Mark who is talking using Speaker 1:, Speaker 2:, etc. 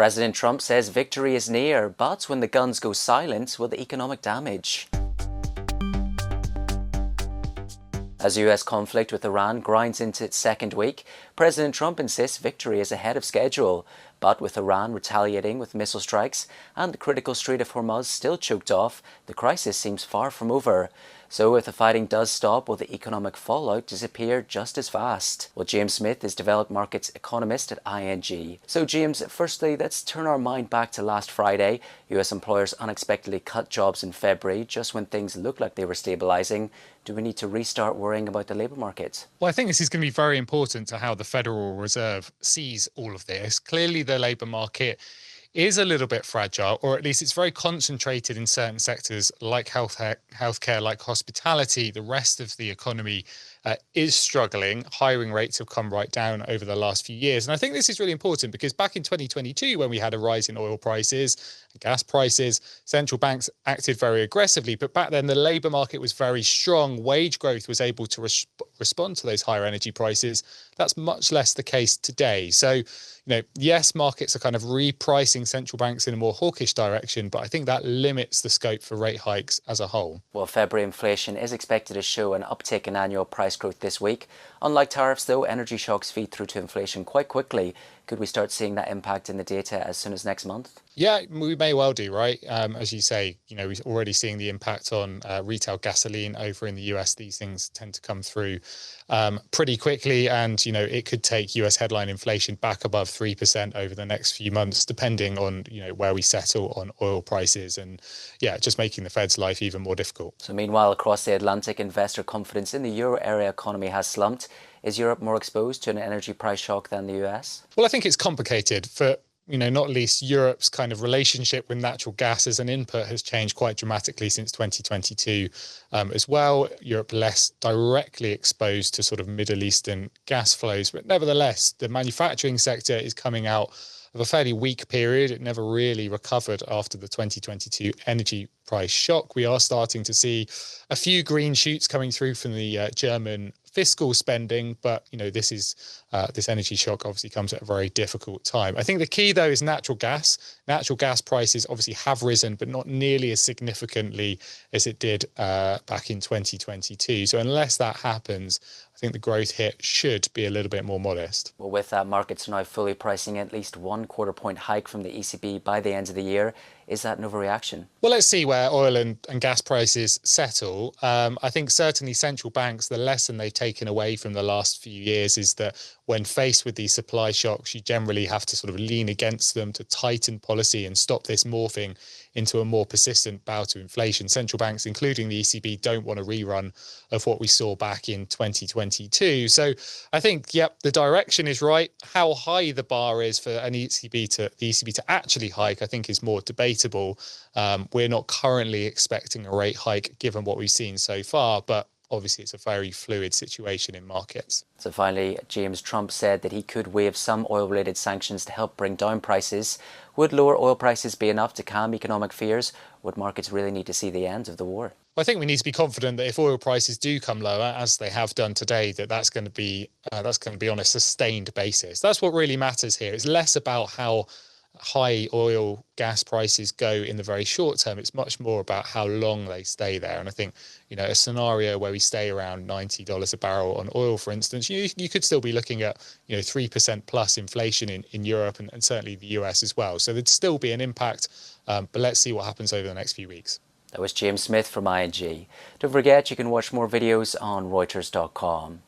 Speaker 1: President Trump says victory is near, but when the guns go silent, will the economic damage? As US conflict with Iran grinds into its second week, President Trump insists victory is ahead of schedule. But with Iran retaliating with missile strikes and the critical Strait of Hormuz still choked off, the crisis seems far from over. So if the fighting does stop, will the economic fallout disappear just as fast? Well, James Smith is developed markets economist at ING. So James, firstly, let's turn our mind back to last Friday. US employers unexpectedly cut jobs in February, just when things looked like they were stabilising. Do we need to restart worrying about the labour market?
Speaker 2: Well, I think this is going to be very important to how the Federal Reserve sees all of this. Clearly, the labour market is a little bit fragile, or at least it's very concentrated in certain sectors like healthcare, like hospitality. The rest of the economy is struggling. Hiring rates have come right down over the last few years. And I think this is really important because back in 2022, when we had a rise in oil prices and gas prices, central banks acted very aggressively. But back then, the labour market was very strong. Wage growth was able to respond to those higher energy prices. That's much less the case today. So, yes, markets are kind of repricing central banks in a more hawkish direction, but I think that limits the scope for rate hikes as a whole.
Speaker 1: Well, February inflation is expected to show an uptick in annual price growth this week. Unlike tariffs, though, energy shocks feed through to inflation quite quickly. Could we start seeing that impact in the data as soon as next month?
Speaker 2: Yeah, we may well do, right? As you say, we're already seeing the impact on retail gasoline over in the US. These things tend to come through pretty quickly, and it could take US headline inflation back above 3% over the next few months, depending on where we settle on oil prices, and just making the Fed's life even more difficult.
Speaker 1: So meanwhile, across the Atlantic, investor confidence in the euro area economy has slumped. Is Europe more exposed to an energy price shock than the US?
Speaker 2: Well, I think it's complicated for not least Europe's kind of relationship with natural gas as an input has changed quite dramatically since 2022 as well. Europe less directly exposed to sort of Middle Eastern gas flows, but nevertheless, the manufacturing sector is coming out of a fairly weak period. It never really recovered after the 2022 energy price shock. We are starting to see a few green shoots coming through from the German fiscal spending, but this energy shock obviously comes at a very difficult time. I think the key though is natural gas. Natural gas prices obviously have risen, but not nearly as significantly as it did back in 2022. So unless that happens, I think the growth hit should be a little bit more modest.
Speaker 1: Well, with that, markets now fully pricing at least 1/4 point hike from the ECB by the end of the year. Is that an overreaction?
Speaker 2: Well, let's see where oil and gas prices settle. I think certainly central banks, the lesson they've taken away from the last few years is that when faced with these supply shocks, you generally have to sort of lean against them to tighten policy and stop this morphing into a more persistent bout of inflation. Central banks, including the ECB, don't want a rerun of what we saw back in 2022. So I think, the direction is right. How high the bar is for the ECB to actually hike, I think is more debatable. We're not currently expecting a rate hike given what we've seen so far, but obviously it's a very fluid situation in markets.
Speaker 1: So finally, James, Trump said that he could waive some oil-related sanctions to help bring down prices. Would lower oil prices be enough to calm economic fears? Would markets really need to see the end of the war?
Speaker 2: I think we need to be confident that if oil prices do come lower, as they have done today, that's going to be on a sustained basis. That's what really matters here. It's less about how high oil gas prices go in the very short term. It's much more about how long they stay there. And I think, a scenario where we stay around $90 a barrel on oil, for instance, you could still be looking at, 3% plus inflation in Europe and certainly the US as well. So there'd still be an impact, but let's see what happens over the next few weeks.
Speaker 1: That was James Smith from ING. Don't forget, you can watch more videos on Reuters.com.